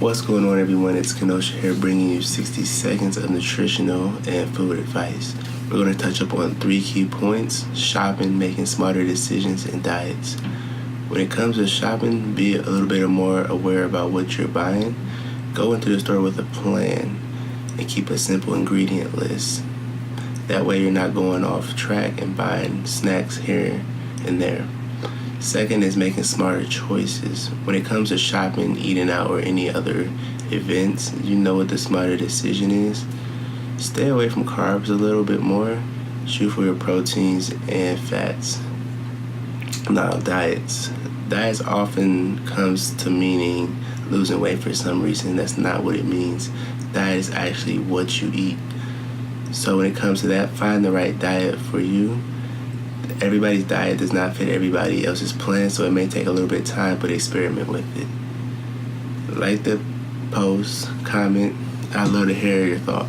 What's going on, everyone? It's Kenosha here, bringing you 60 seconds of nutritional and food advice. We're going to touch up on 3 key points: shopping, making smarter decisions, and diets. When it comes to shopping, be a little bit more aware about what you're buying. Go into the store with a plan and keep a simple ingredient list. That way you're not going off track and buying snacks here and there. Second is making smarter choices. When it comes to shopping, eating out, or any other events, you know what the smarter decision is. Stay away from carbs a little bit more. Shoot for your proteins and fats. Now, diets. Diets often comes to meaning losing weight for some reason. That's not what it means. Diet is actually what you eat. So when it comes to that, find the right diet for you. Everybody's diet does not fit everybody else's plan, so it may take a little bit of time, but experiment with it. Like the post, comment. I'd love to hear your thoughts.